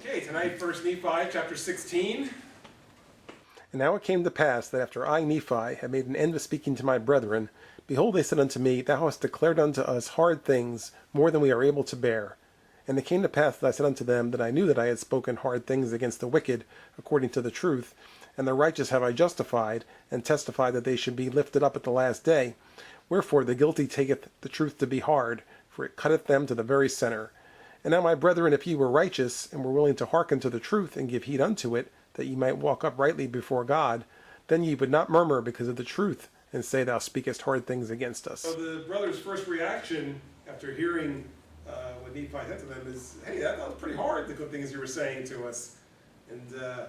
Okay, tonight, 1 Nephi, chapter 16. And now it came to pass that after I, Nephi, had made an end of speaking to my brethren, behold, they said unto me, Thou hast declared unto us hard things, more than we are able to bear. And it came to pass that I said unto them, that I knew that I had spoken hard things against the wicked, according to the truth, and the righteous have I justified, and testified that they should be lifted up at the last day. Wherefore the guilty taketh the truth to be hard, for it cutteth them to the very centre. And now, my brethren, if ye were righteous, and were willing to hearken to the truth, and give heed unto it, that ye might walk uprightly before God, then ye would not murmur because of the truth, and say, Thou speakest hard things against us. So the brothers' first reaction after hearing what Nephi said to them is, hey, that was pretty hard, the good things you were saying to us. And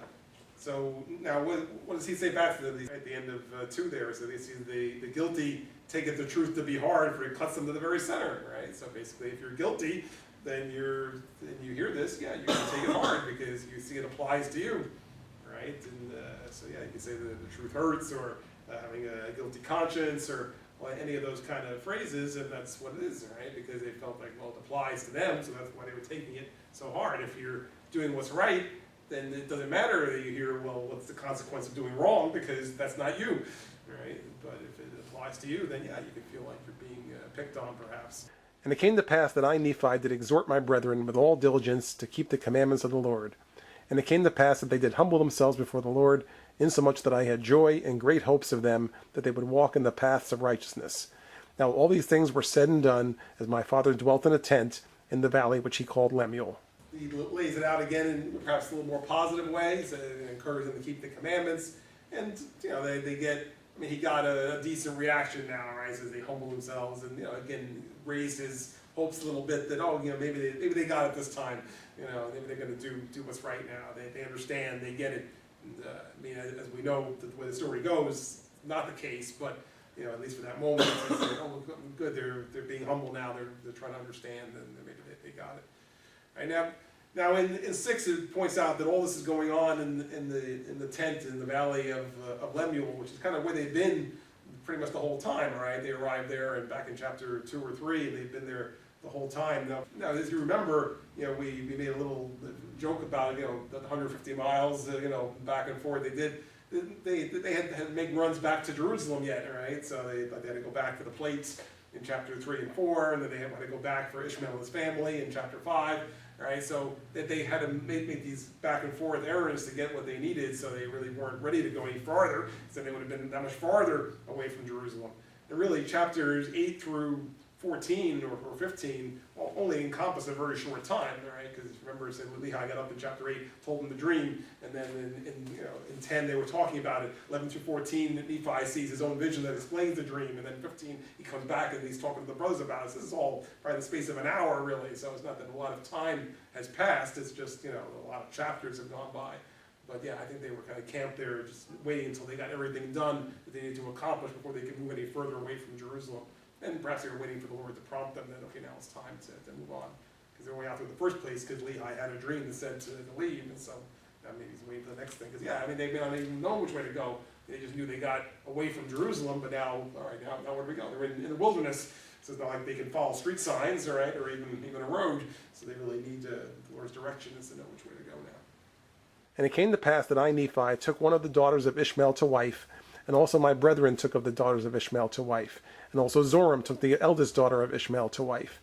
so now what does he say back to them at the end of 2 there? So they see the guilty taketh the truth to be hard, for it cuts them to the very center, right? So basically, if you're guilty, then you hear this, yeah, you can take it hard because you see it applies to you, right? And so yeah, you can say that the truth hurts, or having a guilty conscience, or any of those kind of phrases, and that's what it is, right? Because they felt like, well, it applies to them, so that's why they were taking it so hard. If you're doing what's right, then it doesn't matter that you hear, well, what's the consequence of doing wrong, because that's not you, right? But if it applies to you, then yeah, you can feel like you're being picked on, perhaps. And it came to pass that I, Nephi, did exhort my brethren with all diligence to keep the commandments of the Lord. And it came to pass that they did humble themselves before the Lord, insomuch that I had joy and great hopes of them, that they would walk in the paths of righteousness. Now all these things were said and done, as my father dwelt in a tent in the valley which he called Lemuel. He lays it out again in perhaps a little more positive way, so it encourages them to keep the commandments. And, they get, he got a decent reaction now, right, as they humble themselves and, again, raised his hopes a little bit that, maybe they got it this time, maybe they're going to do what's right now. They understand, they get it. And, as we know, the way the story goes, not the case, but, at least for that moment, it's like, oh, good, they're being humble now, they're trying to understand, and maybe they got it. Right, now in 6 it points out that all this is going on in the tent in the valley of Lemuel, which is kind of where they've been pretty much the whole time. Right, they arrived there, and back in chapter 2 or 3, and they've been there the whole time. Now as you remember, we made a little joke about the 150 miles, back and forth. They had to make runs back to Jerusalem yet, right? So they had to go back for the plates in chapter 3 and 4, and then they had to go back for Ishmael and his family in chapter 5, right? So that they had to make these back and forth errands to get what they needed, so they really weren't ready to go any farther, so they would have been that much farther away from Jerusalem. And really, chapters 8 through 14 or 15 only encompass a very short time, right? Because remember, it said when Lehi got up in chapter 8, told him the dream, and then in 10 they were talking about it. 11 through 14, Nephi sees his own vision that explains the dream, and then 15 he comes back and he's talking to the brothers about it. So this is all probably the space of an hour, really. So it's not that a lot of time has passed. It's just a lot of chapters have gone by. But yeah, I think they were kind of camped there, just waiting until they got everything done that they needed to accomplish before they could move any further away from Jerusalem. And perhaps they were waiting for the Lord to prompt them that, okay, now it's time to move on. Because they were out there in the first place because Lehi had a dream that said to leave, and so now maybe he's waiting for the next thing. Because they may not even know which way to go. They just knew they got away from Jerusalem, but now, all right, now where do we go? They're in the wilderness, so it's not like they can follow street signs, all right, or even a road. So they really need the Lord's direction is to know which way to go now. And it came to pass that I, Nephi, took one of the daughters of Ishmael to wife, and also my brethren took of the daughters of Ishmael to wife. And also Zoram took the eldest daughter of Ishmael to wife.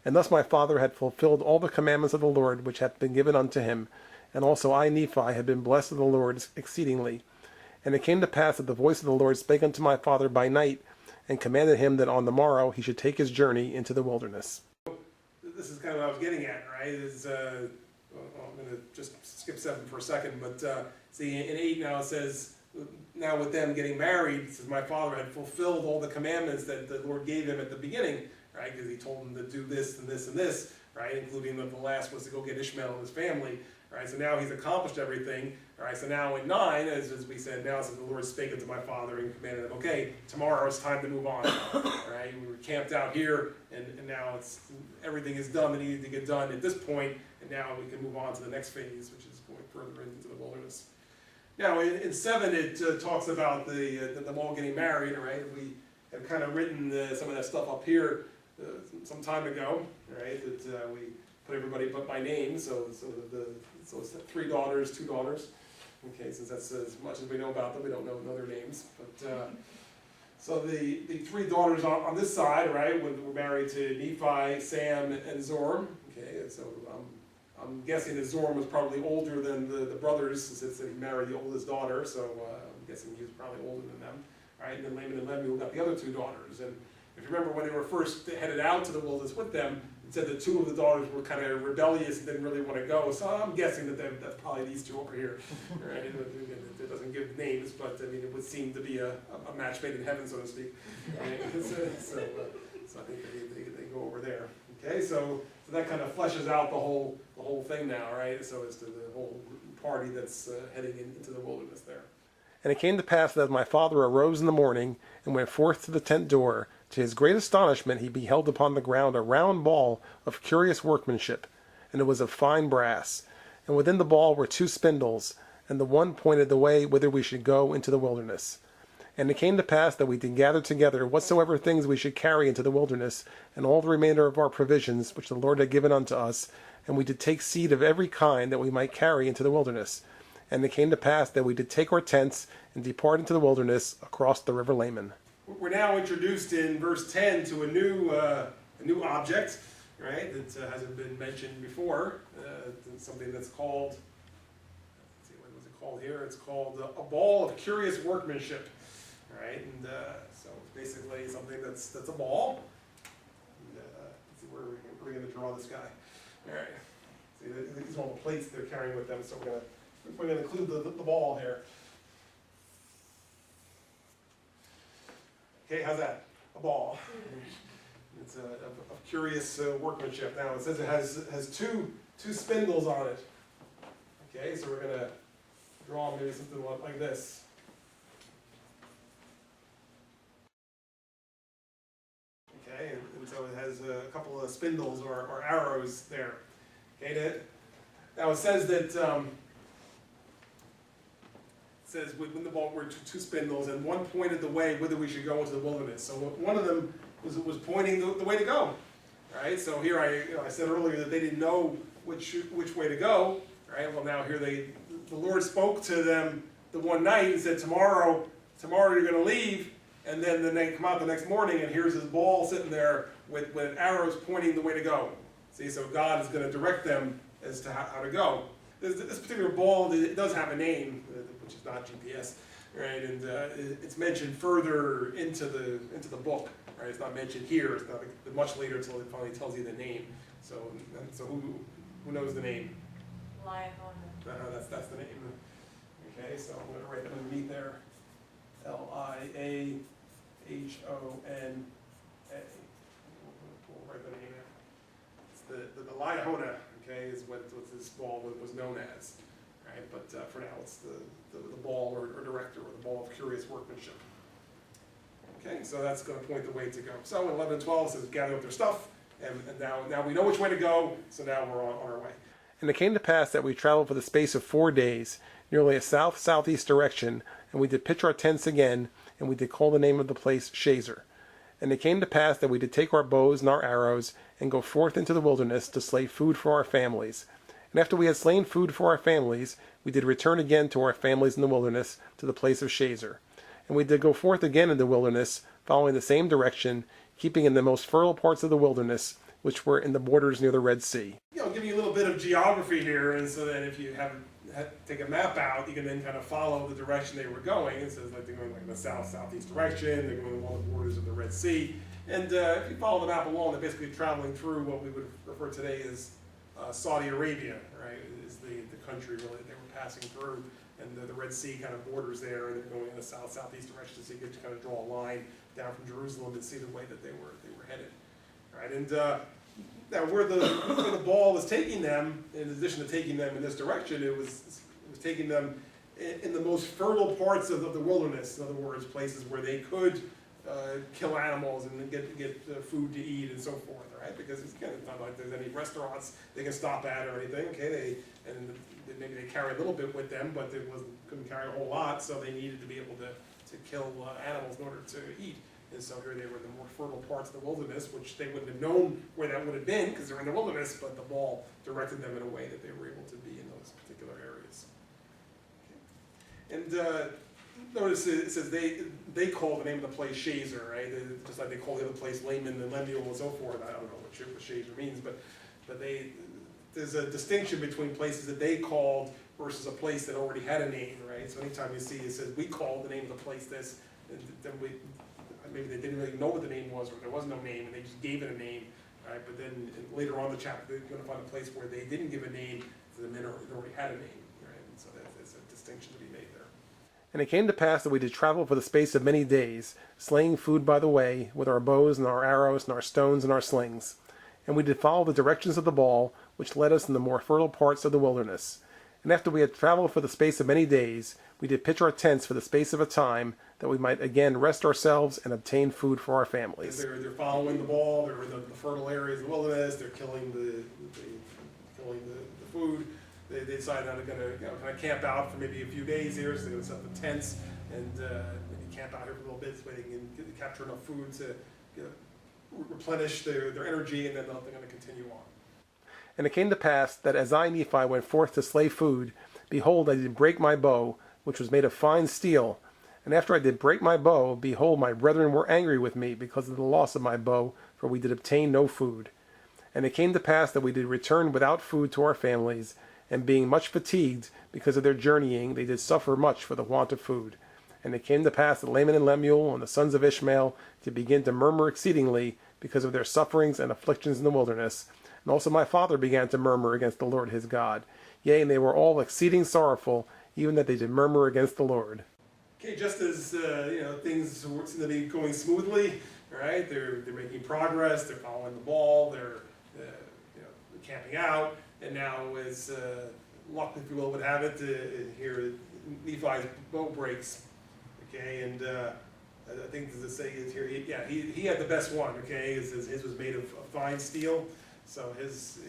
And thus my father had fulfilled all the commandments of the Lord which hath been given unto him. And also I, Nephi, had been blessed of the Lord exceedingly. And it came to pass that the voice of the Lord spake unto my father by night, and commanded him that on the morrow he should take his journey into the wilderness. This is kind of what I was getting at, right? I'm going to just skip 7 for a second, but see, in 8 now it says, now with them getting married, it says my father had fulfilled all the commandments that the Lord gave him at the beginning, right? Because he told him to do this and this and this, right? Including that the last was to go get Ishmael and his family, right? So now he's accomplished everything, right? So now in 9, as we said, now it says the Lord spake unto my father and commanded him, okay, tomorrow it's time to move on, right? We were camped out here, and now everything is done that needed to get done at this point, and now we can move on to the next phase, which is going further into the wilderness. Now, in 7, it talks about them all getting married, right? We have kind of written some of that stuff up here some time ago, right? That we put everybody but by name, so it's 3 daughters, 2 daughters. Okay, since that's as much as we know about them, we don't know their names. But so the 3 daughters on this side, right, were married to Nephi, Sam, and Zorm. Okay, and so I'm guessing that Zorm was probably older than the brothers, since he married the oldest daughter. So I'm guessing he was probably older than them. Right, and then Laman and Lemuel got the other 2 daughters. And if you remember when they were first headed out to the wilderness with them, it said that 2 of the daughters were kind of rebellious and didn't really want to go. So I'm guessing that that's probably these 2 over here. Right? It doesn't give names, but I mean it would seem to be a match made in heaven, so to speak. Right? So I think they go over there. Okay, so that kind of fleshes out the whole thing now, right? So as to the whole party that's heading into the wilderness there. And it came to pass that as my father arose in the morning and went forth to the tent door, to his great astonishment he beheld upon the ground a round ball of curious workmanship, and it was of fine brass. And within the ball were 2 spindles, and the one pointed the way whither we should go into the wilderness. And it came to pass that we did gather together whatsoever things we should carry into the wilderness, and all the remainder of our provisions which the Lord had given unto us, and we did take seed of every kind that we might carry into the wilderness. And it came to pass that we did take our tents and depart into the wilderness across the river Laman. We're now introduced in verse 10 to a new object, right, that hasn't been mentioned before. Something that's called, let's see, what was it called here? It's called a ball of curious workmanship, right? And so it's basically something that's a ball. And, let's see where we're going to draw this guy. All right. See, these are all the plates they're carrying with them, so we're going to include the ball here. Okay, how's that? A ball. It's of curious workmanship. Now it says it has two spindles on it. Okay, so we're gonna draw maybe something like this. Okay, and so it has a couple of spindles or arrows there. Okay, now it says that. Says when the ball were 2 spindles, and one pointed the way whither we should go into the wilderness. So one of them was pointing the way to go. Right. So here I said earlier that they didn't know which way to go. Right. Well, now here the Lord spoke to them the one night and said, tomorrow you're going to leave, and then they come out the next morning, and here's his ball sitting there with arrows pointing the way to go. See, so God is going to direct them as to how to go. This particular ball, it does have a name, which is not GPS, right? And it's mentioned further into the book, right? It's not mentioned here. It's not much later until it finally tells you the name. So who knows the name? Lionhona. That's the name. Okay, so I'm going to write it underneath there. Liahona. We'll write the name there. It's the Lionhona. Okay, is what this ball was known as, right? But for now, it's the ball or director, or the ball of curious workmanship. Okay, so that's going to point the way to go. So in 11 and 12 it says gather up their stuff, and now we know which way to go. So now we're on our way. And it came to pass that we traveled for the space of 4 days, nearly a south-southeast direction, and we did pitch our tents again, and we did call the name of the place Shazer. And it came to pass that we did take our bows and our arrows, and go forth into the wilderness to slay food for our families. And after we had slain food for our families, we did return again to our families in the wilderness, to the place of Shazer. And we did go forth again in the wilderness, following the same direction, keeping in the most fertile parts of the wilderness, which were in the borders near the Red Sea. I'll give you a little bit of geography here, and so that if you take a map out, you can then kind of follow the direction they were going. It says like they're going like in the south-southeast direction, they're going along the borders of the Red Sea. And if you follow the map along, they're basically traveling through what we would refer today as Saudi Arabia, right? Is the country really they were passing through, and the Red Sea kind of borders there, and they're going in the south-southeast direction, so you get to kind of draw a line down from Jerusalem and see the way that they were headed, right? And now where the ball was taking them, in addition to taking them in this direction, it was taking them in the most fertile parts of the wilderness. In other words, places where they could kill animals and get food to eat and so forth, right? Because it's not like there's any restaurants they can stop at or anything. Okay, maybe they carry a little bit with them, but they couldn't carry a whole lot, so they needed to be able to kill animals in order to eat. And so here they were in the more fertile parts of the wilderness, which they wouldn't have known where that would have been because they're in the wilderness, but the ball directed them in a way that they were able to be in those particular areas. Okay. And notice it says they call the name of the place Shazer, right? Just like they call the other place Laman and Lemuel and so forth. I don't know what Shazer means, but there's a distinction between places that they called versus a place that already had a name, right? So anytime you see it says we called the name of the place this, and then maybe they didn't really know what the name was, or there was no name, and they just gave it a name, right? But then later on in the chapter, they're going to find a place where they didn't give a name to the men who already had a name, right? And so that's a distinction to be made there. And it came to pass that we did travel for the space of many days, slaying food by the way, with our bows and our arrows and our stones and our slings. And we did follow the directions of the ball, which led us in the more fertile parts of the wilderness. And after we had traveled for the space of many days, we did pitch our tents for the space of a time, that we might again rest ourselves and obtain food for our families. They're following the ball, they're in the fertile areas of the wilderness, they're killing the food. They decide now they're going to kind of camp out for maybe a few days here, so they're going to set up the tents and maybe camp out here for a little bit so they can capture enough food to replenish their energy, and then they're going to continue on. And it came to pass that as I, Nephi, went forth to slay food, behold, I did break my bow, which was made of fine steel. And after I did break my bow, behold, my brethren were angry with me because of the loss of my bow, for we did obtain no food. And it came to pass that we did return without food to our families, and being much fatigued because of their journeying, they did suffer much for the want of food. And it came to pass that Laman and Lemuel and the sons of Ishmael did begin to murmur exceedingly because of their sufferings and afflictions in the wilderness. And also my father began to murmur against the Lord his God. Yea, and they were all exceeding sorrowful, even that they did murmur against the Lord. Okay, just as things seem to be going smoothly, right? They're making progress. They're following the ball. They're camping out. And now, as luck, if you will, would have it, here Nephi's bow breaks. Okay, and I think the saying is here, he had the best one. Okay, his was made of fine steel, so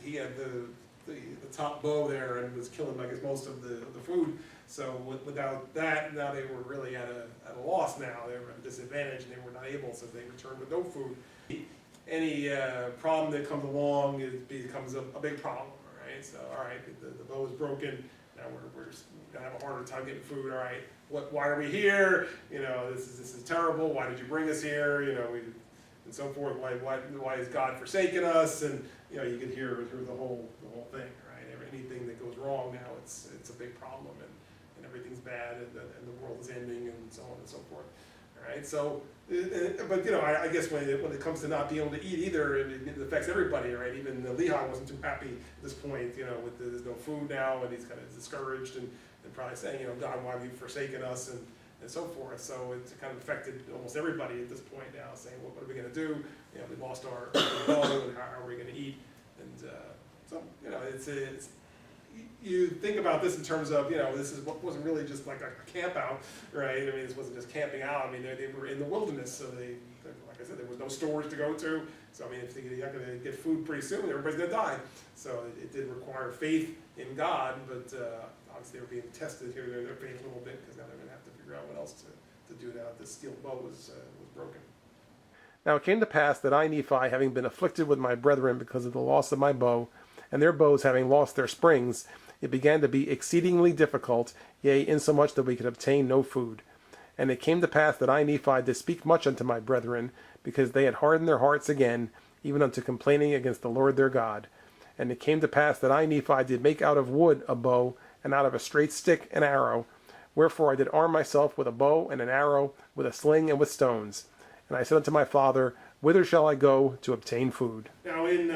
he had the top bow there and was killing, I guess, most of the food. So without that, now they were really at a loss. Now they were at a disadvantage, and they were not able. So they returned with no food. Any problem that comes along, it becomes a big problem. Right? So all right, the bow is broken. Now we're gonna have a harder time getting food. All right, why are we here? This is terrible. Why did you bring us here? And so forth. Why is God forsaken us? And you can hear through the whole thing, right? Anything that goes wrong now, it's a big problem, and everything's bad, and the world is ending, and so on and so forth. All right. So, but I guess when it comes to not being able to eat either, it affects everybody, right? Even Lehi wasn't too happy at this point, with there's no food now, and he's kind of discouraged and probably saying, God, why have you forsaken us, and so forth. So it's kind of affected almost everybody at this point now, saying, well, what are we going to do? We lost our bow, and how are we going to eat? And so it's you think about this in terms of this wasn't really just like a camp out, right? I mean, this wasn't just camping out. I mean, they were in the wilderness, so like I said, there was no storage to go to. So I mean, if you're not going to get food pretty soon, everybody's going to die. So it did require faith in God, but obviously they were being tested here, their faith a little bit, because now they're going to have to figure out what else to do now that the steel bow was broken. Now it came to pass that I, Nephi, having been afflicted with my brethren because of the loss of my bow, and their bows having lost their springs, it began to be exceedingly difficult, yea, insomuch that we could obtain no food. And it came to pass that I, Nephi, did speak much unto my brethren, because they had hardened their hearts again, even unto complaining against the Lord their God. And it came to pass that I, Nephi, did make out of wood a bow, and out of a straight stick an arrow. Wherefore I did arm myself with a bow and an arrow, with a sling and with stones. And I said unto my father, Whither shall I go to obtain food? Now in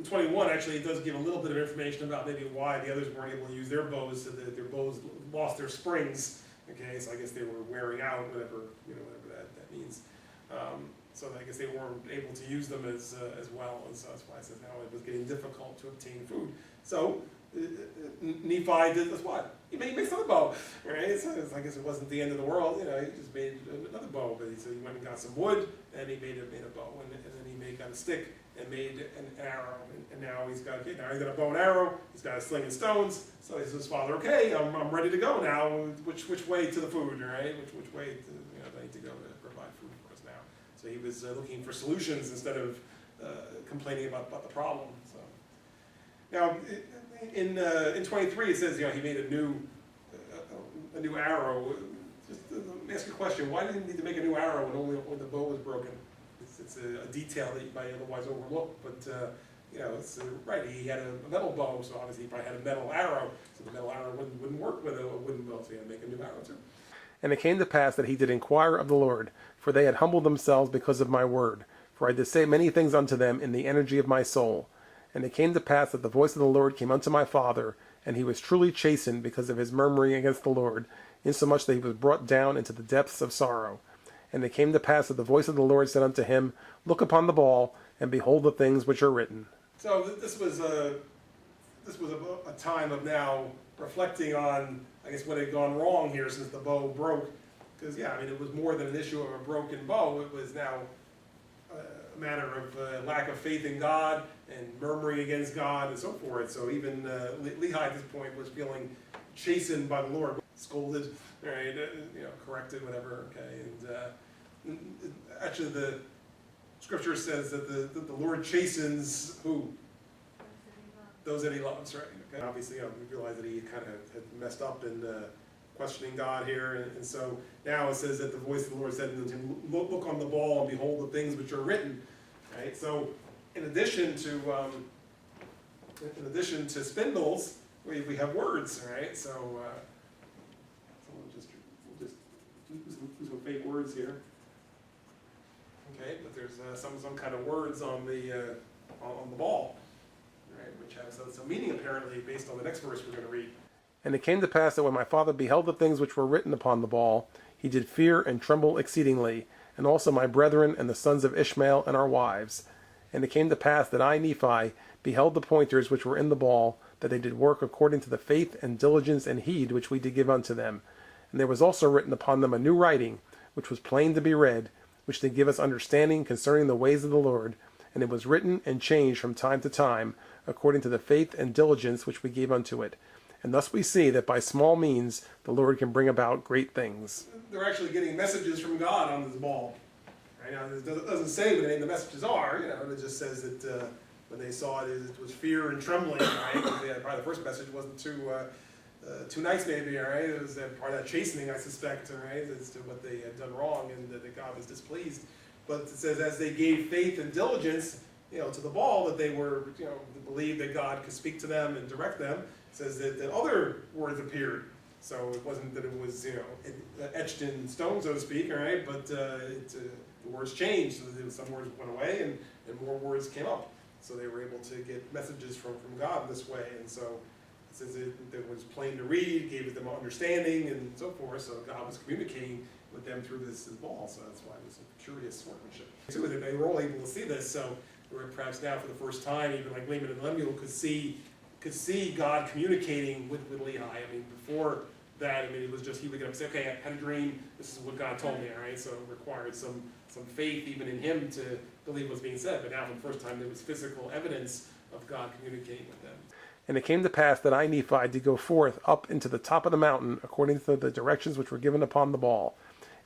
21, actually, it does give a little bit of information about maybe why the others weren't able to use their bows, so that their bows lost their springs. Okay, so I guess they were wearing out, whatever that means. So I guess they weren't able to use them as well, and so that's why it says now it was getting difficult to obtain food. So Nephi did this what? He makes another bow, right? So I guess it wasn't the end of the world, he just made another bow, but he went and got some wood, and he made a bow, and then he got a stick and made an arrow, and now he's got a bow and arrow, he's got a sling and stones, so he says to his father, okay, I'm ready to go now, which way to the food, right? Which way do I need to go to provide food for us now? So he was looking for solutions instead of complaining about the problem. So now in 23 it says he made a new arrow. Just let me ask you a question: why did he need to make a new arrow when the bow was broken? It's a detail that you might otherwise overlook, but it's right. He had a metal bow, so obviously he probably had a metal arrow. So the metal arrow wouldn't work with a wooden bow, so he had to make a new arrow too. And it came to pass that he did inquire of the Lord, for they had humbled themselves because of my word. For I did say many things unto them in the energy of my soul. And it came to pass that the voice of the Lord came unto my father, and he was truly chastened because of his murmuring against the Lord, insomuch that he was brought down into the depths of sorrow. And it came to pass that the voice of the Lord said unto him, Look upon the ball, and behold the things which are written. So this was a time of now reflecting on, I guess, what had gone wrong here since the bow broke. Because, it was more than an issue of a broken bow. It was now a matter of lack of faith in God and murmuring against God and so forth. So even Lehi at this point was feeling chastened by the Lord, scolded, right, corrected, whatever. Okay, and actually the Scripture says that the Lord chastens who? Those that he loves, right? Okay. Obviously, we realize that he kind of had messed up in questioning God here, and so now it says that the voice of the Lord said unto him, Look on the ball and behold the things which are written, right? So, in addition to spindles, we have words, right? So, we'll just do some fake words here. Okay, but there's some kind of words on the ball, right, which have some meaning apparently based on the next verse we're going to read. And it came to pass that when my father beheld the things which were written upon the ball, he did fear and tremble exceedingly, and also my brethren and the sons of Ishmael and our wives. And it came to pass that I, Nephi, beheld the pointers which were in the ball, that they did work according to the faith and diligence and heed which we did give unto them. And there was also written upon them a new writing, which was plain to be read, which did give us understanding concerning the ways of the Lord. And it was written and changed from time to time, according to the faith and diligence which we gave unto it. And thus we see that by small means the Lord can bring about great things. They're actually getting messages from God on this ball. Right now, it doesn't say what any of the messages are. It just says that when they saw it, it was fear and trembling. Right? Probably the first message wasn't too nice, maybe. All right, it was part of that chastening, I suspect, all right, as to what they had done wrong and that God was displeased. But it says as they gave faith and diligence, to the ball, that they were, believed that God could speak to them and direct them. It says that other words appeared. So it wasn't that it was, etched in stone, so to speak, all right, but the words changed. So that some words went away and more words came up. So they were able to get messages from God this way. And so it says that it was plain to read, gave them understanding and so forth. So God was communicating with them through this ball. So that's why it was a curious workmanship. So they were all able to see this. So perhaps now for the first time, even like Laman and Lemuel could see God communicating with Lehi. Before that, it was just he would get up and say, okay, I had a dream, this is what God told me, all right? So it required some faith even in him to believe what was being said. But now for the first time, there was physical evidence of God communicating with them. And it came to pass that I, Nephi, did go forth up into the top of the mountain, according to the directions which were given upon the ball.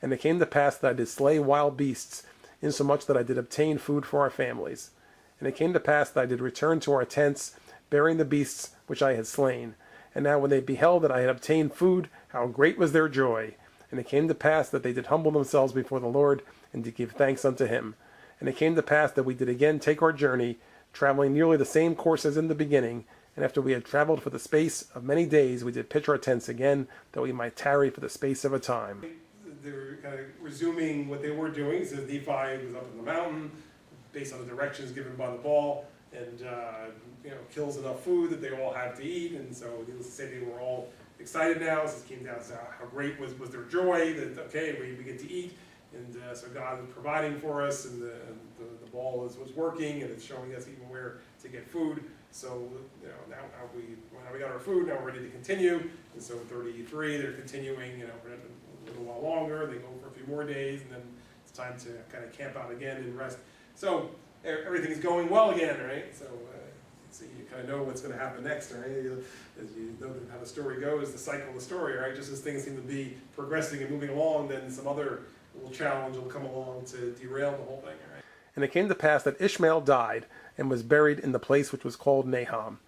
And it came to pass that I did slay wild beasts, insomuch that I did obtain food for our families. And it came to pass that I did return to our tents, bearing the beasts which I had slain. And now when they beheld that I had obtained food, how great was their joy! And it came to pass that they did humble themselves before the Lord, and did give thanks unto him. And it came to pass that we did again take our journey, traveling nearly the same course as in the beginning. And after we had traveled for the space of many days, we did pitch our tents again, that we might tarry for the space of a time. They were kind of resuming what they were doing. It says Nephi was up in the mountain, based on the directions given by the ball, and kills enough food that they all have to eat. And so needless to say, they were all excited now. So it came down to how great was their joy that, okay, we get to eat. And so God is providing for us, and the ball was working, and it's showing us even where to get food. So now we got our food, now we're ready to continue. And so in 33, they're continuing, for a little while longer. They go for a few more days, and then it's time to kind of camp out again and rest. So everything's going well again, right? So you kind of know what's going to happen next, right? As you know how the story goes, the cycle of the story, right? Just as things seem to be progressing and moving along, then some other little challenge will come along to derail the whole thing, all right? And it came to pass that Ishmael died, and was buried in the place which was called Nahom.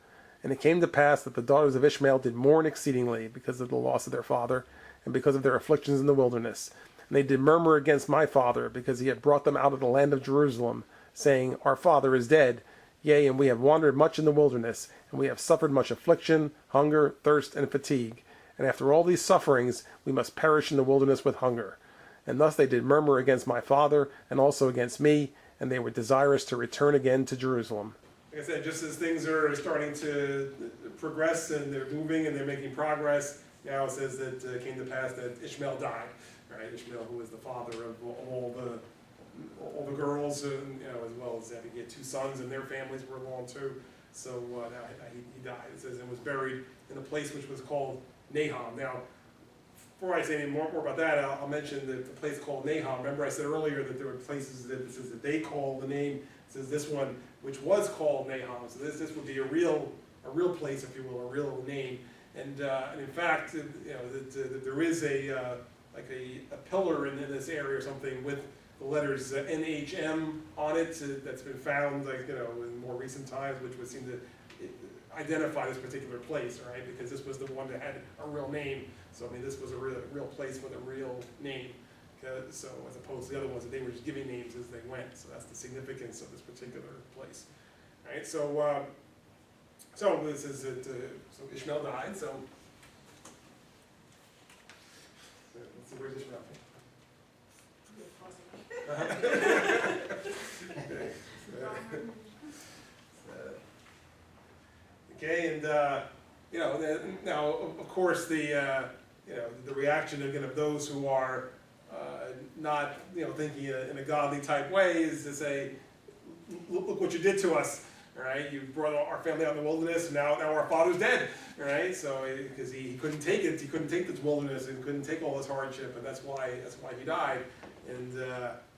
And it came to pass that the daughters of Ishmael did mourn exceedingly because of the loss of their father, and because of their afflictions in the wilderness. And they did murmur against my father, because he had brought them out of the land of Jerusalem, saying, Our father is dead. Yea, and we have wandered much in the wilderness, and we have suffered much affliction, hunger, thirst, and fatigue. And after all these sufferings, we must perish in the wilderness with hunger. And thus they did murmur against my father, and also against me, and they were desirous to return again to Jerusalem. Like I said, just as things are starting to progress and they're moving and they're making progress, now it says that it came to pass that Ishmael died, right? Ishmael, who was the father of all the girls, and, as well as I think he had 2 sons and their families were along too. So now he died. It says and was buried in a place which was called Nahom. Now, before I say any more about that, I'll mention the place called Nahom. Remember I said earlier that there were places that it says that they call the name. It says this one, which was called Nahom. So this would be a real place, if you will, a real name. And in fact, that there is a pillar in this area or something with the letters NHM on it that's been found, in more recent times, which would seem to identify this particular place, right? Because this was the one that had a real name. So I mean, this was a real place with a real name. So as opposed to the other ones that they were just giving names as they went. So that's the significance of this particular place. All right. So this is it. So Ishmael died. So let's see, where's Ishmael? Okay, and now of course the reaction again of those who are not thinking in a godly type way is to say, look what you did to us, right? You brought our family out in the wilderness, and now our father's dead, right? So because he couldn't take it, he couldn't take this wilderness, and couldn't take all this hardship, and that's why he died. And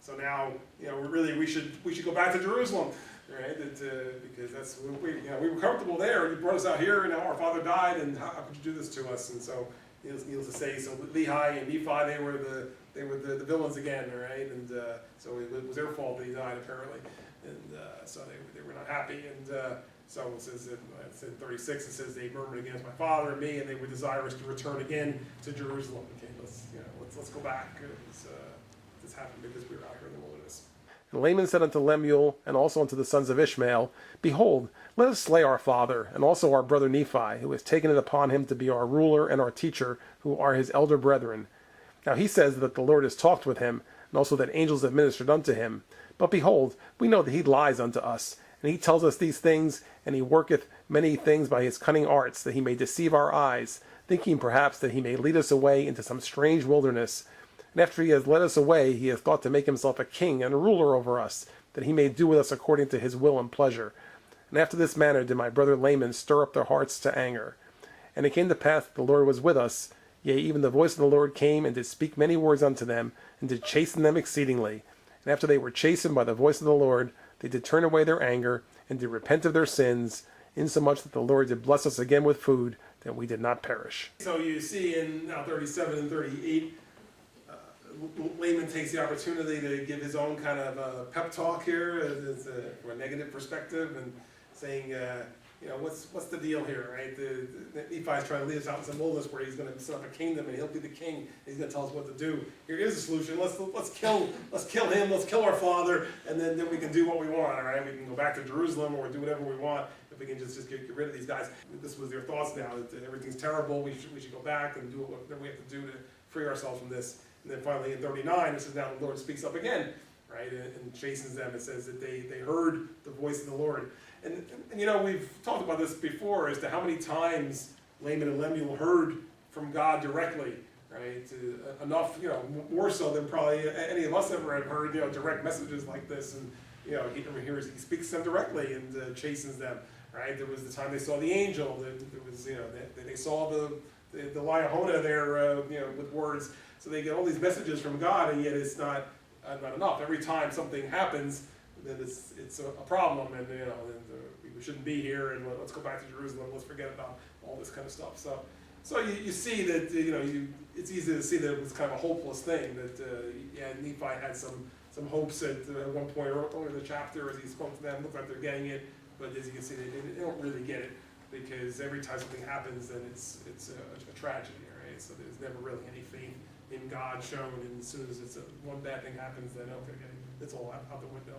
so now we should go back to Jerusalem. Right, because that's we were comfortable there. You brought us out here, and now our father died, and how could you do this to us? And so, needless to say, so Lehi and Nephi, they were the villains again, right? And so it was their fault that he died apparently, and so they were not happy. And so it says in 36, it says they murmured against my father and me, and they were desirous to return again to Jerusalem. Okay, let's go back. This happened because we were out here in the wilderness. And Laman said unto Lemuel, and also unto the sons of Ishmael, Behold, let us slay our father, and also our brother Nephi, who has taken it upon him to be our ruler and our teacher, who are his elder brethren. Now he says that the Lord has talked with him, and also that angels have ministered unto him. But behold, we know that he lies unto us, and he tells us these things, and he worketh many things by his cunning arts, that he may deceive our eyes, thinking perhaps that he may lead us away into some strange wilderness. And after he has led us away, he has thought to make himself a king and a ruler over us, that he may do with us according to his will and pleasure. And after this manner did my brother Laman stir up their hearts to anger. And it came to pass that the Lord was with us, yea, even the voice of the Lord came and did speak many words unto them, and did chasten them exceedingly. And after they were chastened by the voice of the Lord, they did turn away their anger, and did repent of their sins, insomuch that the Lord did bless us again with food, that we did not perish. So you see in now 37 and 38, Laman takes the opportunity to give his own kind of pep talk here from a negative perspective, and saying, what's the deal here, right? Nephi's trying to lead us out in some wilderness where he's going to set up a kingdom, and he'll be the king, and he's going to tell us what to do. Here is a solution. Let's kill him. Let's kill our father, and then we can do what we want. All right, we can go back to Jerusalem or do whatever we want if we can just get rid of these guys. This was their thoughts now, that everything's terrible. We should go back and do whatever we have to do to free ourselves from this. And then finally in 39, it says, now the Lord speaks up again, right, and chastens them. It says that they heard the voice of the Lord. And we've talked about this before as to how many times Laman and Lemuel heard from God directly, right? Enough, more so than probably any of us ever have heard, direct messages like this. And, he speaks to them directly and chastens them, right? There was the time they saw the angel. There was, they saw the Liahona there, with words. So they get all these messages from God, and yet it's not enough. Every time something happens, then it's a problem, and we shouldn't be here, and let's go back to Jerusalem. Let's forget about all this kind of stuff. So So you see that, it's easy to see that it was kind of a hopeless thing, that, Nephi had some hopes at one point earlier in the chapter as he spoke to them, looked like they're getting it, but as you can see, they don't really get it, because every time something happens, then it's a tragedy, right? So there's never really any faith in God shown, and as soon as one bad thing happens, then okay, it's all out the window.